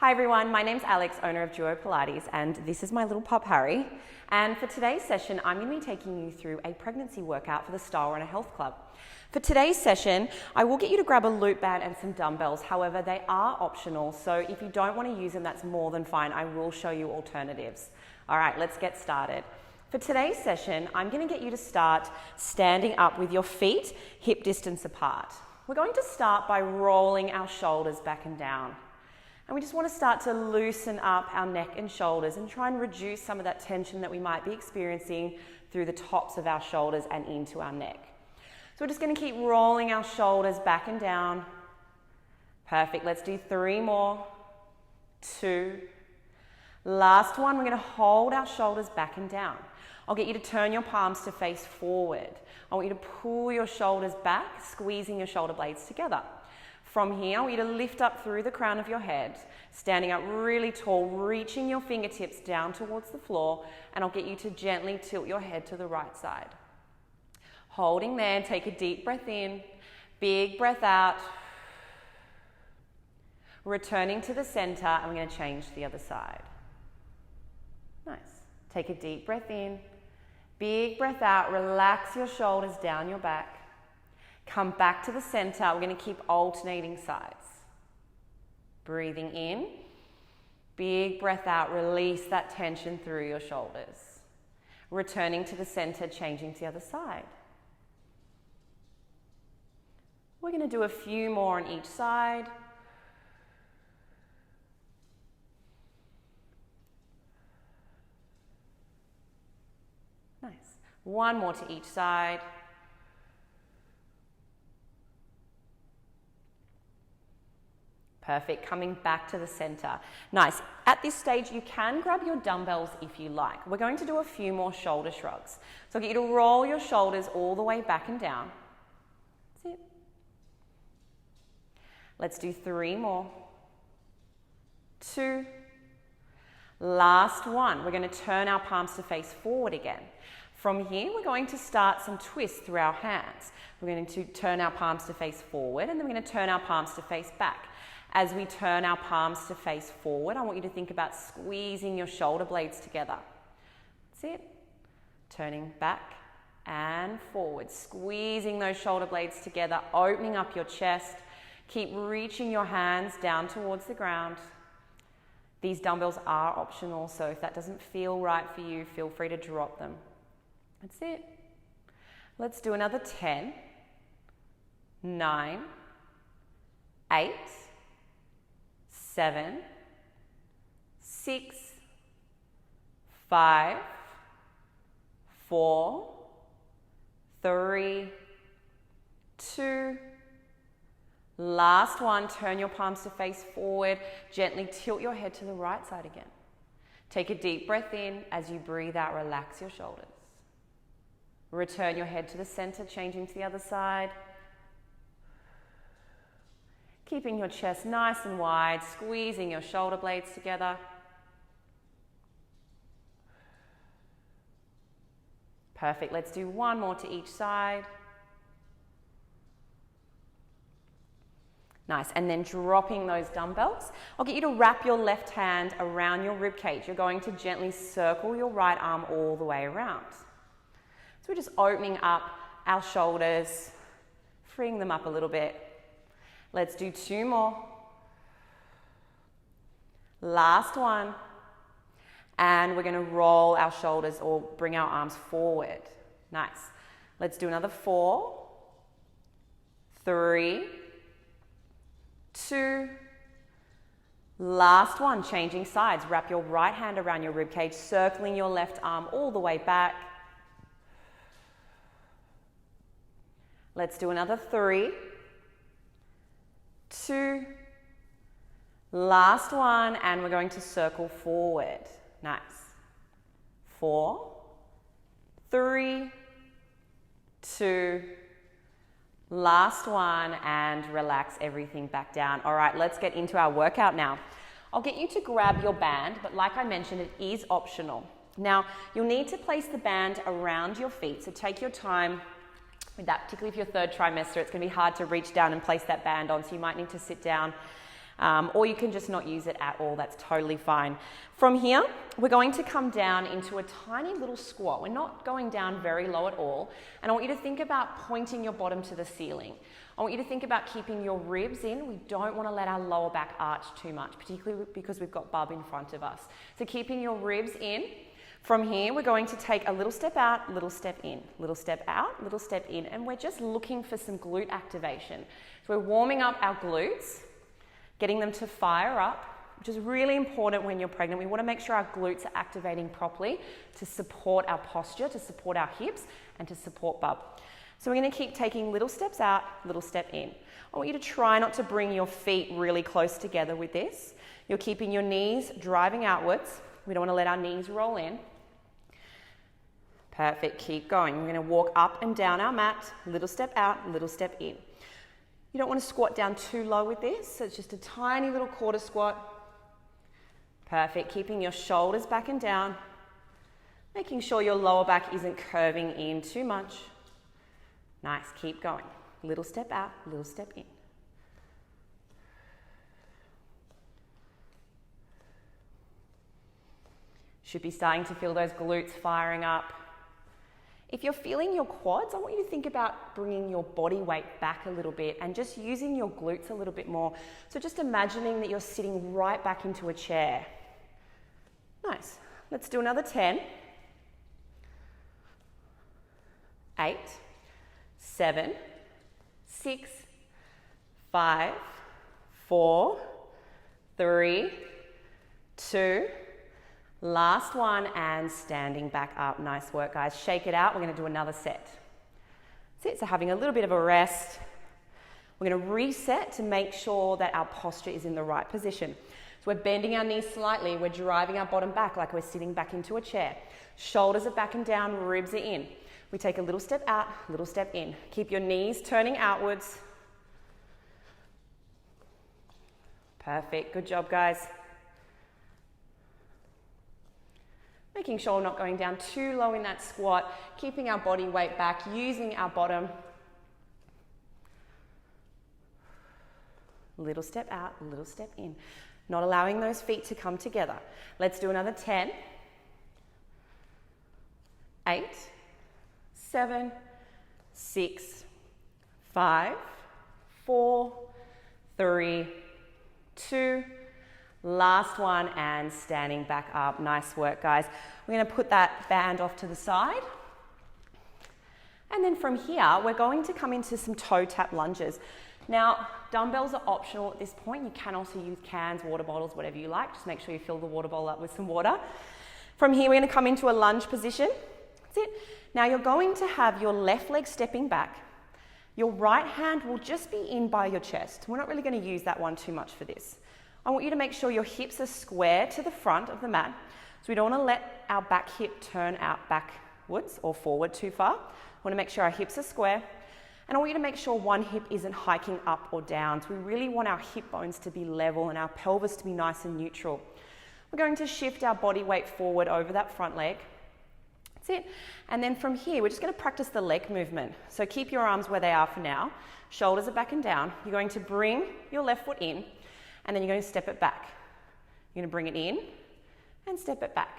Hi everyone, my name's Alex, owner of Duo Pilates, and this is my little pup Harry. And for today's session, I'm going to be taking you through a pregnancy workout for the Stylerunner Health Club. For today's session, I will get you to grab a loop band and some dumbbells. However, they are optional, so if you don't want to use them, that's more than fine. I will show you alternatives. All right, let's get started. For today's session, I'm going to get you to start standing up with your feet hip distance apart. We're going to start by rolling our shoulders back and down. And we just want to start to loosen up our neck and shoulders and try and reduce some of that tension that we might be experiencing through the tops of our shoulders and into our neck. So we're just going to keep rolling our shoulders back and down. Perfect. Let's do 3 more. 2. Last one, we're going to hold our shoulders back and down. I'll get you to turn your palms to face forward. I want you to pull your shoulders back, squeezing your shoulder blades together. From here, I want you to lift up through the crown of your head, standing up really tall, reaching your fingertips down towards the floor, and I'll get you to gently tilt your head to the right side. Holding there, take a deep breath in, big breath out. Returning to the center, I'm going to change to the other side. Nice. Take a deep breath in, big breath out, relax your shoulders down your back. Come back to the center. We're going to keep alternating sides. Breathing in, big breath out, release that tension through your shoulders. Returning to the center, changing to the other side. We're going to do a few more on each side. Nice. 1 more to each side. Perfect, coming back to the center. Nice. At this stage, you can grab your dumbbells if you like. We're going to do a few more shoulder shrugs. So I'll get you to roll your shoulders all the way back and down. That's it. Let's do 3 more. 2. Last one. We're going to turn our palms to face forward again. From here, we're going to start some twists through our hands. We're going to turn our palms to face forward, and then we're going to turn our palms to face back. As we turn our palms to face forward, I want you to think about squeezing your shoulder blades together. That's it. Turning back and forward, squeezing those shoulder blades together, opening up your chest. Keep reaching your hands down towards the ground. These dumbbells are optional, so if that doesn't feel right for you, feel free to drop them. That's it. Let's do another 10, 9, 8, 7, 6, 5, 4, 3, 2. Last one, turn your palms to face forward. Gently tilt your head to the right side again. Take a deep breath in. As you breathe out, relax your shoulders. Return your head to the center, changing to the other side. Keeping your chest nice and wide, squeezing your shoulder blades together. Perfect. Let's do 1 more to each side. Nice. And then dropping those dumbbells, I'll get you to wrap your left hand around your rib cage. You're going to gently circle your right arm all the way around. So we're just opening up our shoulders, freeing them up a little bit. Let's do 2 more. Last one. And we're going to roll our shoulders or bring our arms forward. Nice. Let's do another 4, 3, 2. Last one, changing sides. Wrap your right hand around your rib cage, circling your left arm all the way back. Let's do another 3, 2, last one, and we're going to circle forward. Nice. 4, 3, 2, last one, and relax everything back down. All right, let's get into our workout now. I'll get you to grab your band, but like I mentioned, it is optional. Now, you'll need to place the band around your feet, so take your time with that, particularly if you're third trimester. It's going to be hard to reach down and place that band on, so you might need to sit down Or you can just not use it at all, that's totally fine. From here, we're going to come down into a tiny little squat. We're not going down very low at all. And I want you to think about pointing your bottom to the ceiling. I want you to think about keeping your ribs in. We don't want to let our lower back arch too much, particularly because we've got bub in front of us. So keeping your ribs in. From here, we're going to take a little step out, little step in, little step out, little step in, and we're just looking for some glute activation. So we're warming up our glutes, getting them to fire up, which is really important when you're pregnant. We want to make sure our glutes are activating properly to support our posture, to support our hips, and to support bub. So we're going to keep taking little steps out, little step in. I want you to try not to bring your feet really close together with this. You're keeping your knees driving outwards. We don't want to let our knees roll in. Perfect, keep going. We're going to walk up and down our mat, little step out, little step in. You don't want to squat down too low with this, so it's just a tiny little quarter squat. Perfect, keeping your shoulders back and down, making sure your lower back isn't curving in too much. Nice, keep going. Little step out, little step in. Should be starting to feel those glutes firing up. If you're feeling your quads, I want you to think about bringing your body weight back a little bit and just using your glutes a little bit more. So just imagining that you're sitting right back into a chair. Nice. Let's do another 10. 8, 7, 6, 5, 4, 3, 2, last one, and standing back up. Nice work, guys. Shake it out. We're going to do another set. That's it. So having a little bit of a rest. We're going to reset to make sure that our posture is in the right position. So we're bending our knees slightly. We're driving our bottom back like we're sitting back into a chair. Shoulders are back and down. Ribs are in. We take a little step out, little step in. Keep your knees turning outwards. Perfect. Good job, guys. Making sure we're not going down too low in that squat, keeping our body weight back, using our bottom. Little step out, little step in. Not allowing those feet to come together. Let's do another 10. 8, 7, 6, 5, 4, 3, 2, last one, and standing back up. Nice work, guys. We're going to put that band off to the side. And then from here, we're going to come into some toe tap lunges. Now, dumbbells are optional at this point. You can also use cans, water bottles, whatever you like. Just make sure you fill the water bowl up with some water. From here, we're going to come into a lunge position. That's it. Now, you're going to have your left leg stepping back. Your right hand will just be in by your chest. We're not really going to use that one too much for this. I want you to make sure your hips are square to the front of the mat. So we don't want to let our back hip turn out backwards or forward too far. We want to make sure our hips are square. And I want you to make sure one hip isn't hiking up or down. So we really want our hip bones to be level and our pelvis to be nice and neutral. We're going to shift our body weight forward over that front leg. That's it. And then from here, we're just going to practice the leg movement. So keep your arms where they are for now. Shoulders are back and down. You're going to bring your left foot in, and then you're going to step it back. You're going to bring it in and step it back.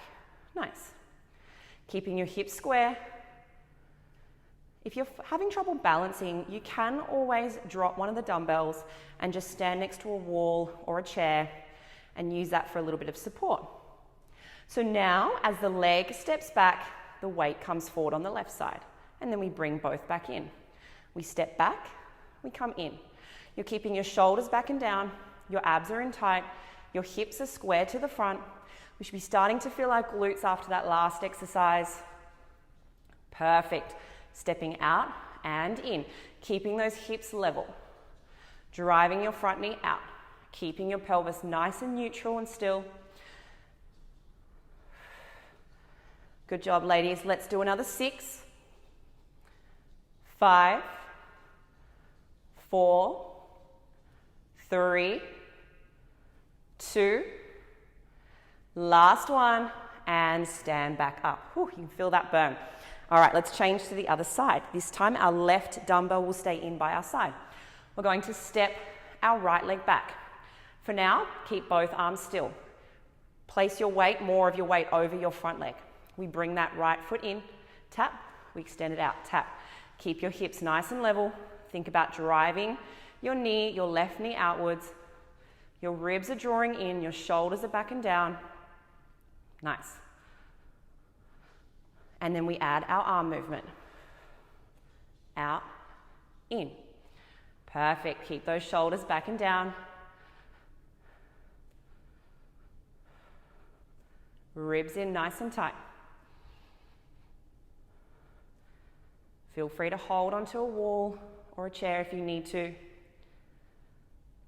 Nice. Keeping your hips square. If you're having trouble balancing, you can always drop one of the dumbbells and just stand next to a wall or a chair and use that for a little bit of support. So now, as the leg steps back, the weight comes forward on the left side, and then we bring both back in. We step back, we come in. You're keeping your shoulders back and down, your abs are in tight, your hips are square to the front. We should be starting to feel our glutes after that last exercise. Perfect. Stepping out and in, keeping those hips level, driving your front knee out, keeping your pelvis nice and neutral and still. Good job, ladies. Let's do another 6, 5, 4, 3, 2, last one, and stand back up. Whew, you can feel that burn. All right, let's change to the other side. This time our left dumbbell will stay in by our side. We're going to step our right leg back. For now, keep both arms still. Place more of your weight over your front leg. We bring that right foot in, tap, we extend it out, tap. Keep your hips nice and level. Think about driving your left knee outwards. Your ribs are drawing in, your shoulders are back and down. Nice. And then we add our arm movement. Out, in. Perfect. Keep those shoulders back and down. Ribs in nice and tight. Feel free to hold onto a wall or a chair if you need to.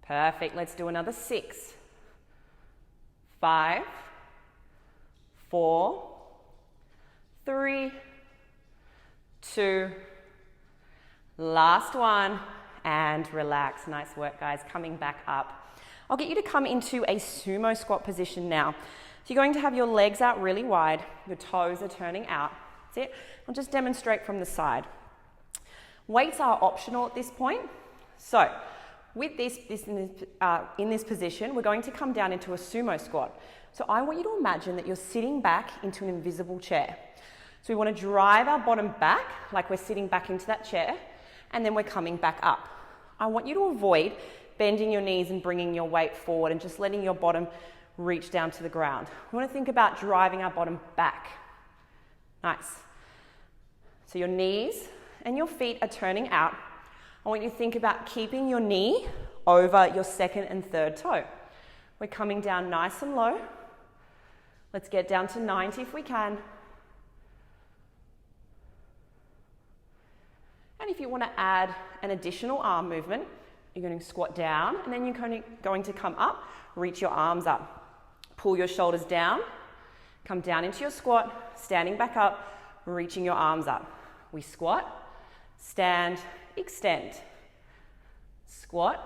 Perfect. Let's do another 6, 5, 4, 3, 2, last one, and relax. Nice work, guys. Coming back up. I'll get you to come into a sumo squat position now. So you're going to have your legs out really wide, your toes are turning out. That's it. I'll just demonstrate from the side. Weights are optional at this point. So with in this position, we're going to come down into a sumo squat. So I want you to imagine that you're sitting back into an invisible chair. So we want to drive our bottom back, like we're sitting back into that chair, and then we're coming back up. I want you to avoid bending your knees and bringing your weight forward and just letting your bottom reach down to the ground. We want to think about driving our bottom back. Nice. So your knees and your feet are turning out. I want you to think about keeping your knee over your second and third toe. We're coming down nice and low. Let's get down to 90 if we can. And if you want to add an additional arm movement, you're going to squat down and then you're going to come up, reach your arms up. Pull your shoulders down, come down into your squat, standing back up, reaching your arms up. We squat, stand, extend. Squat,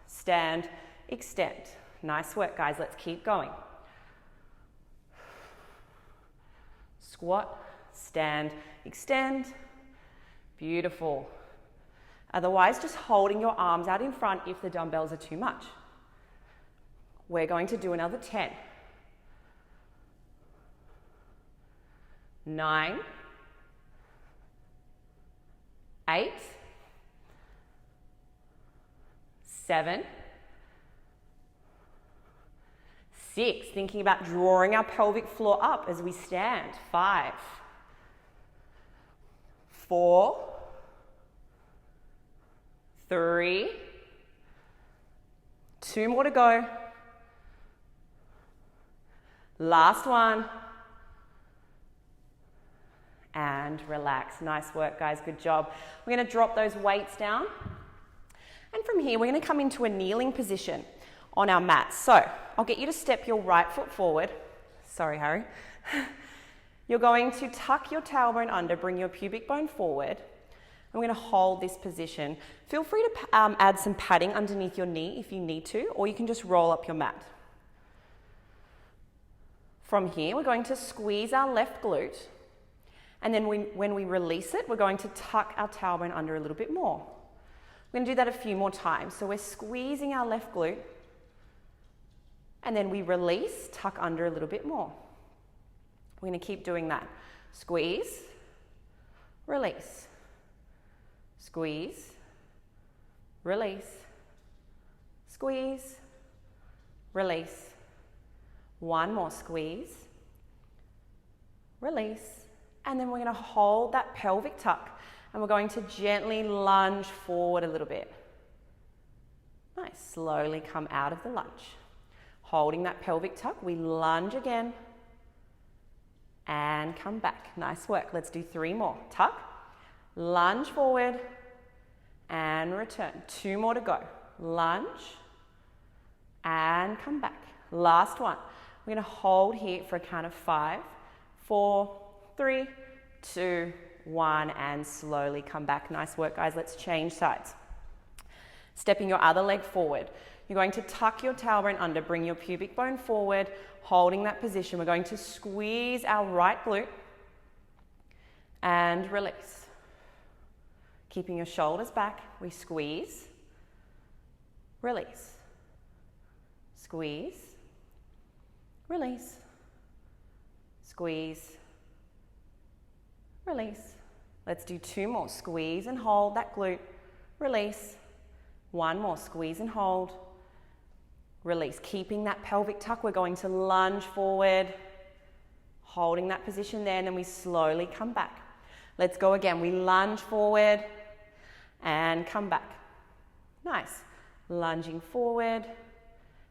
stand, extend. Nice work, guys. Let's keep going. Squat, stand, extend. Beautiful. Otherwise, just holding your arms out in front if the dumbbells are too much. We're going to do another 10. 9, 8, 7, 6. Thinking about drawing our pelvic floor up as we stand. 5, 4, 3, 2 more to go. Last one. And relax. Nice work, guys. Good job. We're going to drop those weights down. And from here, we're going to come into a kneeling position on our mat. So I'll get you to step your right foot forward. Sorry, Harry. You're going to tuck your tailbone under, bring your pubic bone forward. I'm going to hold this position. Feel free to add some padding underneath your knee if you need to, or you can just roll up your mat. From here, we're going to squeeze our left glute. And then when we release it, we're going to tuck our tailbone under a little bit more. We're going to do that a few more times. So we're squeezing our left glute, and then we release, tuck under a little bit more. We're going to keep doing that. Squeeze, release, squeeze, release, squeeze, release. One more squeeze, release. And then we're going to hold that pelvic tuck and we're going to gently lunge forward a little bit. Nice. Slowly come out of the lunge. Holding that pelvic tuck, we lunge again and come back. Nice work. Let's do 3 more. Tuck, lunge forward and return. 2 more to go. Lunge and come back. Last one. We're going to hold here for a count of 5, 4, 3, 2, 1, and slowly come back. Nice work, guys. Let's change sides. Stepping your other leg forward. You're going to tuck your tailbone under, bring your pubic bone forward, holding that position. We're going to squeeze our right glute and release. Keeping your shoulders back, we squeeze, release, squeeze, release, squeeze, release. Let's do 2 more. Squeeze and hold that glute, release. 1 more, squeeze and hold, release. Keeping that pelvic tuck, we're going to lunge forward, holding that position there, and then we slowly come back. Let's go again. We lunge forward and come back. Nice. Lunging forward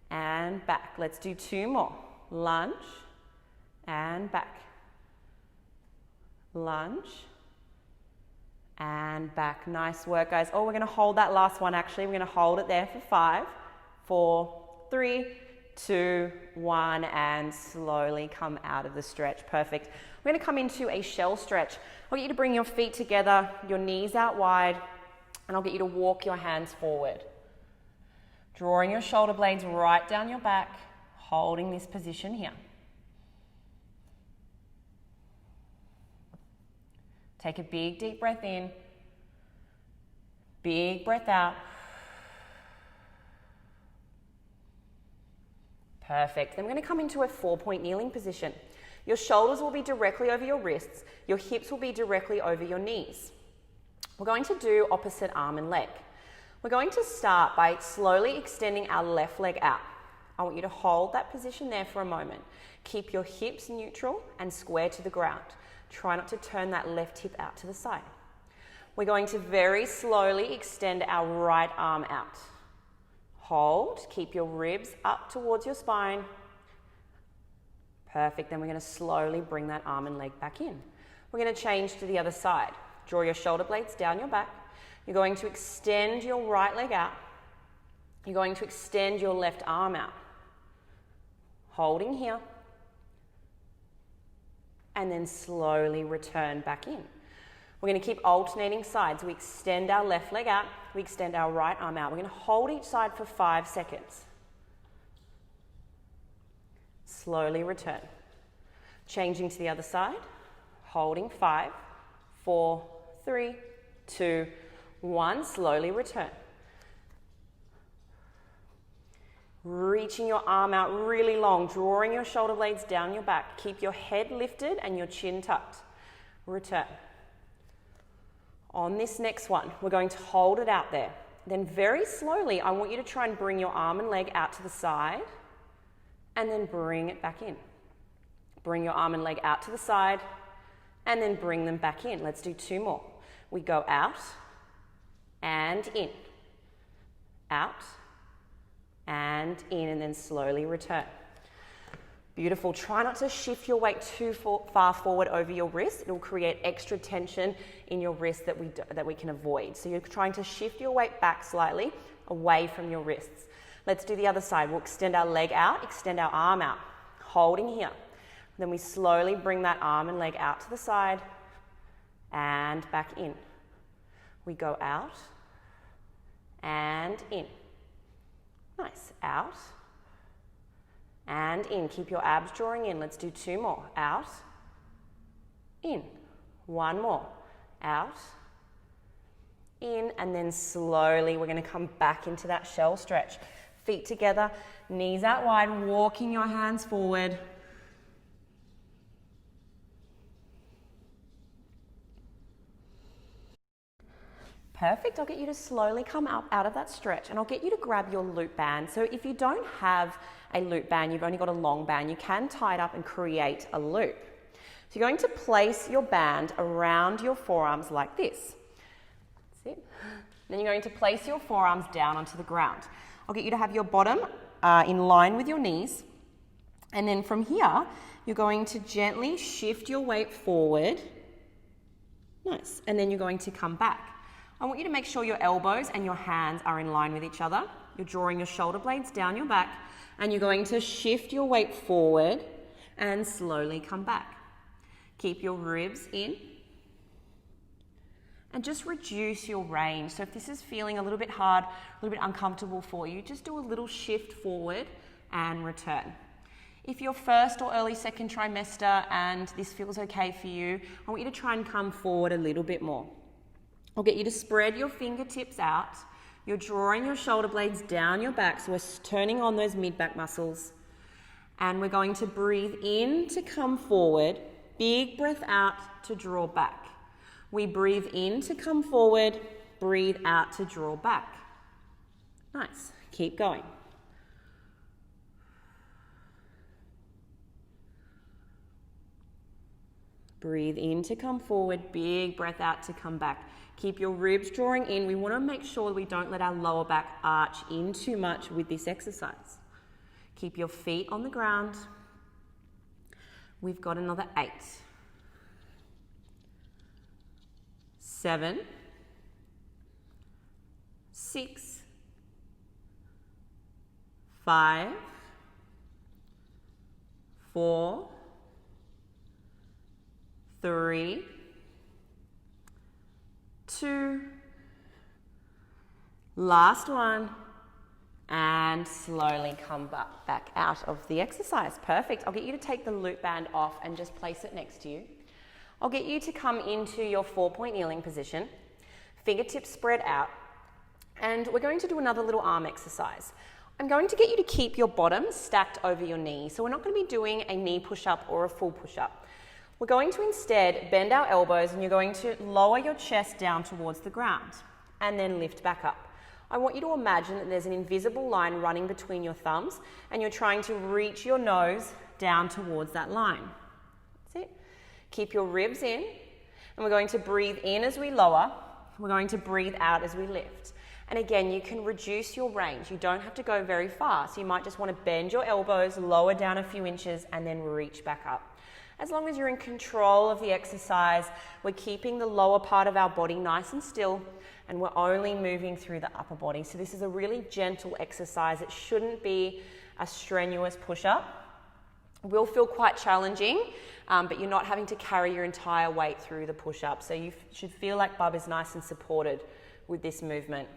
and back. Let's do 2 more. Lunge and back. Lunge and back. Nice work, guys. Oh, we're going to hold that last one, actually. We're going to hold it there for 5, 4, 3, 2, 1, and slowly come out of the stretch. Perfect. We're going to come into a shell stretch. I'll get you to bring your feet together, your knees out wide, and I'll get you to walk your hands forward. Drawing your shoulder blades right down your back, holding this position here. Take a big deep breath in, big breath out. Perfect. Then we're going to come into a 4-point kneeling position. Your shoulders will be directly over your wrists. Your hips will be directly over your knees. We're going to do opposite arm and leg. We're going to start by slowly extending our left leg out. I want you to hold that position there for a moment. Keep your hips neutral and square to the ground. Try not to turn that left hip out to the side. We're going to very slowly extend our right arm out. Hold, keep your ribs up towards your spine. Perfect, then we're going to slowly bring that arm and leg back in. We're going to change to the other side. Draw your shoulder blades down your back. You're going to extend your right leg out. You're going to extend your left arm out. Holding here. And then slowly return back in. We're going to keep alternating sides. We extend our left leg out, we extend our right arm out. We're going to hold each side for 5 seconds. Slowly return. Changing to the other side, holding 5, 4, 3, 2, 1. Slowly return. Reaching your arm out really long, drawing your shoulder blades down your back. Keep your head lifted and your chin tucked. Return. On this next one, we're going to hold it out there. Then very slowly, I want you to try and bring your arm and leg out to the side and then bring it back in. Bring your arm and leg out to the side and then bring them back in. Let's do 2 more. We go out and in. Out and in, and then slowly return. Beautiful. Try not to shift your weight too far forward over your wrist. It will create extra tension in your wrist that we can avoid. So you're trying to shift your weight back slightly away from your wrists. Let's do the other side. We'll extend our leg out, extend our arm out, holding here. Then we slowly bring that arm and leg out to the side and back in. We go out and in. Nice. Out and in. Keep your abs drawing in. Let's do 2 more. Out, in. 1 more. Out, in, and then slowly we're going to come back into that shell stretch. Feet together, knees out wide, walking your hands forward. Perfect. I'll get you to slowly come up out of that stretch, and I'll get you to grab your loop band. So if you don't have a loop band, you've only got a long band, you can tie it up and create a loop. So you're going to place your band around your forearms like this. That's it. Then you're going to place your forearms down onto the ground. I'll get you to have your bottom in line with your knees. And then from here, you're going to gently shift your weight forward. Nice. And then you're going to come back. I want you to make sure your elbows and your hands are in line with each other. You're drawing your shoulder blades down your back, and you're going to shift your weight forward and slowly come back. Keep your ribs in and just reduce your range. So if this is feeling a little bit hard, a little bit uncomfortable for you, just do a little shift forward and return. If you're first or early second trimester and this feels okay for you, I want you to try and come forward a little bit more. I'll get you to spread your fingertips out, You're drawing your shoulder blades down your back, so we're turning on those mid-back muscles. And we're going to breathe in to come forward, big breath out to draw back. We breathe in to come forward, breathe out to draw back. Nice, keep going. Breathe in to come forward, big breath out to come back. Keep your ribs drawing in. We want to make sure we don't let our lower back arch in too much with this exercise. Keep your feet on the ground. We've got another 8, 7, 6, 5, 4, 3, 2, last one, and slowly come back out of the exercise. Perfect. I'll get you to take the loop band off and just place it next to you. I'll get you to come into your 4-point kneeling position, fingertips spread out, and we're going to do another little arm exercise. I'm going to get you to keep your bottom stacked over your knee, so we're not going to be doing a knee push-up or a full push-up. We're going to instead bend our elbows, and you're going to lower your chest down towards the ground and then lift back up. I want you to imagine that there's an invisible line running between your thumbs and you're trying to reach your nose down towards that line. That's it. Keep your ribs in, and we're going to breathe in as we lower. We're going to breathe out as we lift. And again, you can reduce your range. You don't have to go very far. So you might just want to bend your elbows, lower down a few inches, and then reach back up. As long as you're in control of the exercise, we're keeping the lower part of our body nice and still, and we're only moving through the upper body. So this is a really gentle exercise. It shouldn't be a strenuous push-up. It will feel quite challenging, but you're not having to carry your entire weight through the push-up. So you should feel like Bub is nice and supported with this movement.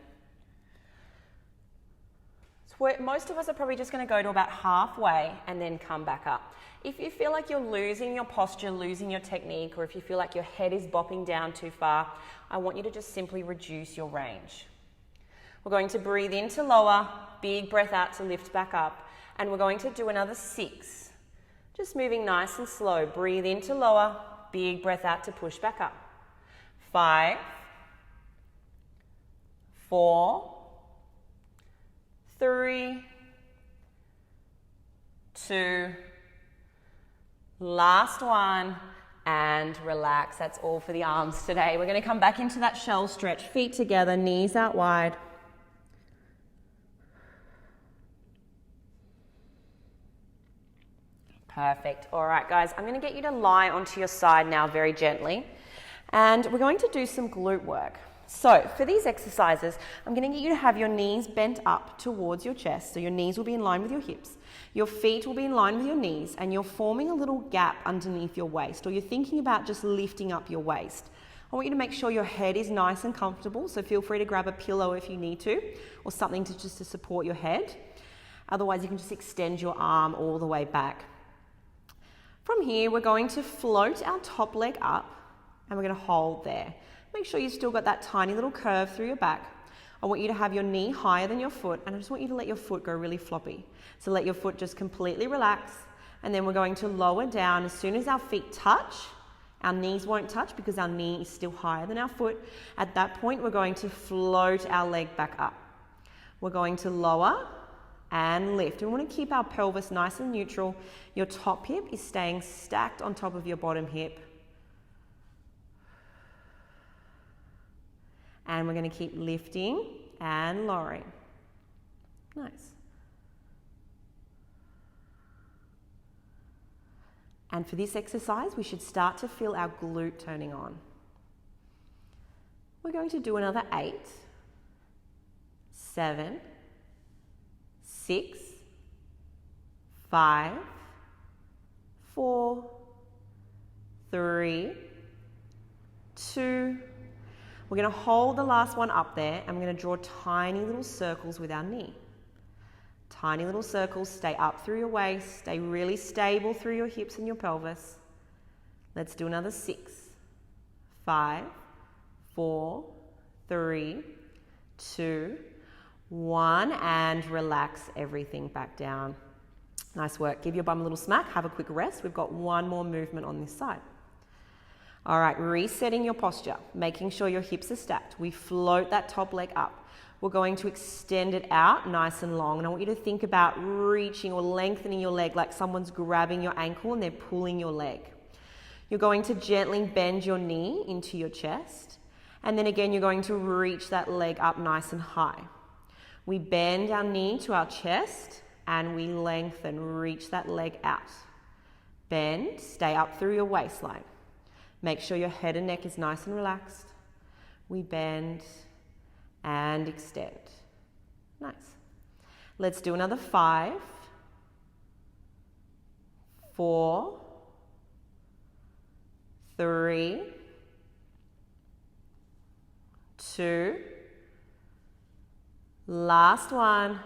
So most of us are probably just going to go to about halfway and then come back up. If you feel like you're losing your posture, losing your technique, or if you feel like your head is bopping down too far, I want you to just simply reduce your range. We're going to breathe in to lower, big breath out to lift back up, and we're going to do another 6. Just moving nice and slow. Breathe in to lower, big breath out to push back up. 5, 4, 3, 2, last one, and relax. That's all for the arms today. We're going to come back into that shell stretch. Feet together, knees out wide. Perfect. All right, guys, I'm going to get you to lie onto your side now very gently, and we're going to do some glute work. So for these exercises, I'm going to get you to have your knees bent up towards your chest. So your knees will be in line with your hips. Your feet will be in line with your knees, and you're forming a little gap underneath your waist, or you're thinking about just lifting up your waist. I want you to make sure your head is nice and comfortable, so feel free to grab a pillow if you need to, or something to support your head. Otherwise, you can just extend your arm all the way back. From here, we're going to float our top leg up, and we're going to hold there. Make sure you've still got that tiny little curve through your back. I want you to have your knee higher than your foot, and I just want you to let your foot go really floppy. So let your foot just completely relax, and then we're going to lower down. As soon as our feet touch, our knees won't touch because our knee is still higher than our foot. At that point, we're going to float our leg back up. We're going to lower and lift. And we want to keep our pelvis nice and neutral. Your top hip is staying stacked on top of your bottom hip. And we're going to keep lifting and lowering. Nice. And for this exercise, we should start to feel our glute turning on. We're going to do another 8, 7, 6, 5, 4, 3, 2. We're going to hold the last one up there, and we're going to draw tiny little circles with our knee. Tiny little circles, stay up through your waist, stay really stable through your hips and your pelvis. Let's do another 6, 5, 4, 3, 2. 1, and relax everything back down. Nice work. Give your bum a little smack, have a quick rest. We've got one more movement on this side. All right, resetting your posture, making sure your hips are stacked. We float that top leg up. We're going to extend it out nice and long. And I want you to think about reaching or lengthening your leg like someone's grabbing your ankle and they're pulling your leg. You're going to gently bend your knee into your chest. And then again, you're going to reach that leg up nice and high. We bend our knee to our chest and we lengthen, reach that leg out. Bend, stay up through your waistline. Make sure your head and neck is nice and relaxed. We bend and extend. Nice. Let's do another 5, 4, 3, 2, last one,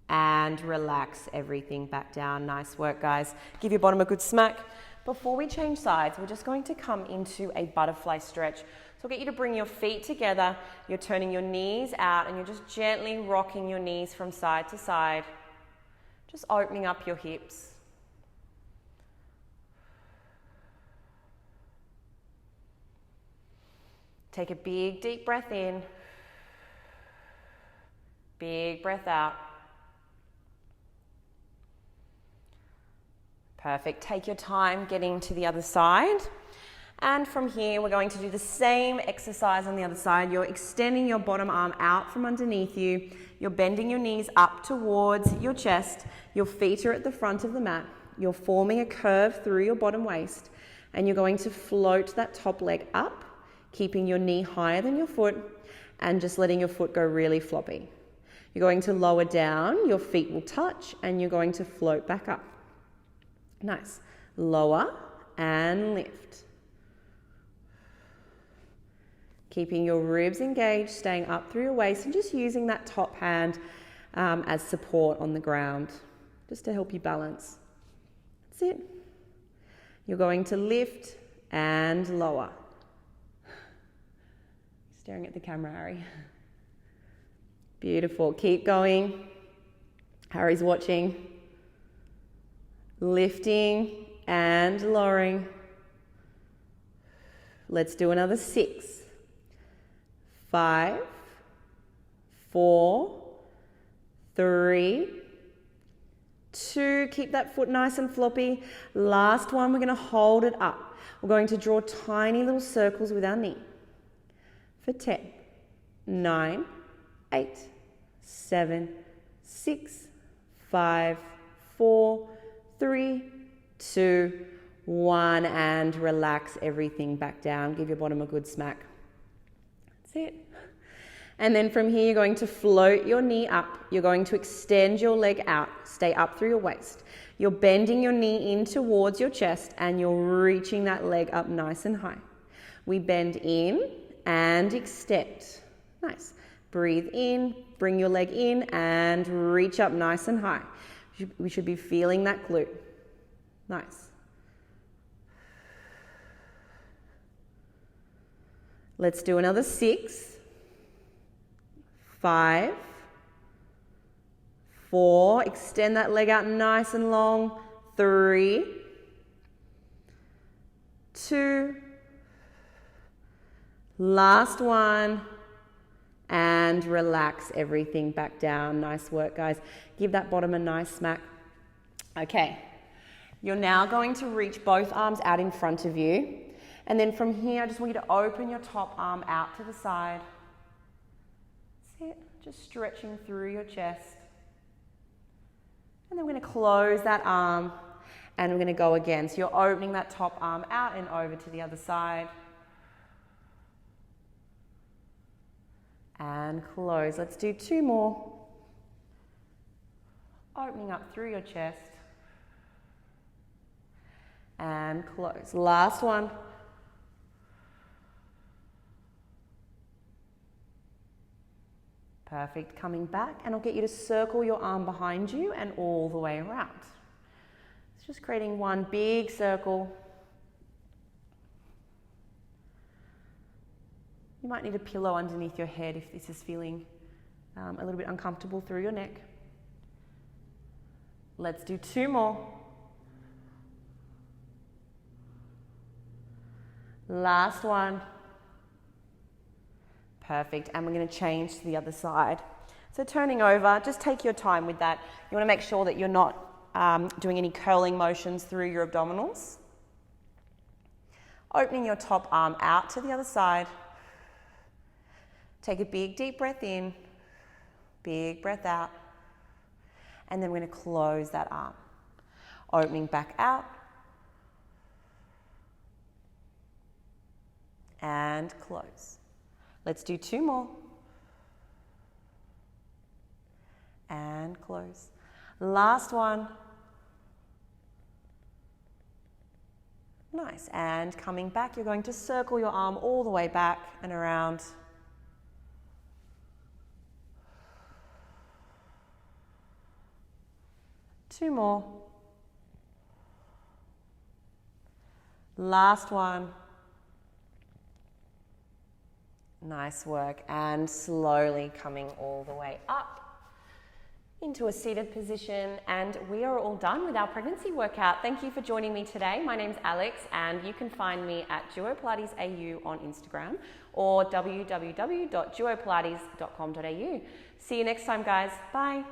and relax everything back down. Nice work, guys. Give your bottom a good smack. Before we change sides, we're just going to come into a butterfly stretch. So I'll get you to bring your feet together. You're turning your knees out and you're just gently rocking your knees from side to side. Just opening up your hips. Take a big, deep breath in. Big breath out. Perfect. Take your time getting to the other side. And from here, we're going to do the same exercise on the other side. You're extending your bottom arm out from underneath you. You're bending your knees up towards your chest. Your feet are at the front of the mat. You're forming a curve through your bottom waist. And you're going to float that top leg up, keeping your knee higher than your foot and just letting your foot go really floppy. You're going to lower down, your feet will touch, and you're going to float back up. Nice. Lower and lift. Keeping your ribs engaged, staying up through your waist and just using that top hand as support on the ground, just to help you balance. That's it. You're going to lift and lower. Staring at the camera, Harry. Beautiful. Keep going. Harry's watching. Lifting and lowering. Let's do another 6, 5, 4, 3, 2. Keep that foot nice and floppy. Last one, we're going to hold it up. We're going to draw tiny little circles with our knee. For 10, 9, 8, 7, 6, 5, 4, 3, 2, 1, and relax everything back down. Give your bottom a good smack. That's it. And then from here, you're going to float your knee up. You're going to extend your leg out. Stay up through your waist. You're bending your knee in towards your chest and you're reaching that leg up nice and high. We bend in and extend. Nice. Breathe in, bring your leg in and reach up nice and high. We should be feeling that glute. Nice. Let's do another 6, 5, 4. Extend that leg out nice and long. 3, 2. Last one. And relax everything back down. Nice work, guys. Give that bottom a nice smack. Okay. You're now going to reach both arms out in front of you. And then from here, I just want you to open your top arm out to the side. That's it. Just stretching through your chest. And then we're going to close that arm and we're going to go again. So you're opening that top arm out and over to the other side. And close. Let's do 2 more. Opening up through your chest. And close. Last one. Perfect. Coming back, and I'll get you to circle your arm behind you and all the way around. It's just creating one big circle. You might need a pillow underneath your head if this is feeling a little bit uncomfortable through your neck. Let's do 2 more. Last one. Perfect. And we're going to change to the other side. So turning over, just take your time with that. You want to make sure that you're not doing any curling motions through your abdominals. Opening your top arm out to the other side. Take a big deep breath in, big breath out. And then we're going to close that arm. Opening back out. And close. Let's do 2 more. And close. Last one. Nice. And coming back, you're going to circle your arm all the way back and around. Two more. Last one. Nice work. And slowly coming all the way up into a seated position, and we are all done with our pregnancy workout. Thank you for joining me today. My name's Alex, and you can find me at Duo Pilates AU on Instagram or www.duopilates.com.au. See you next time, guys. Bye.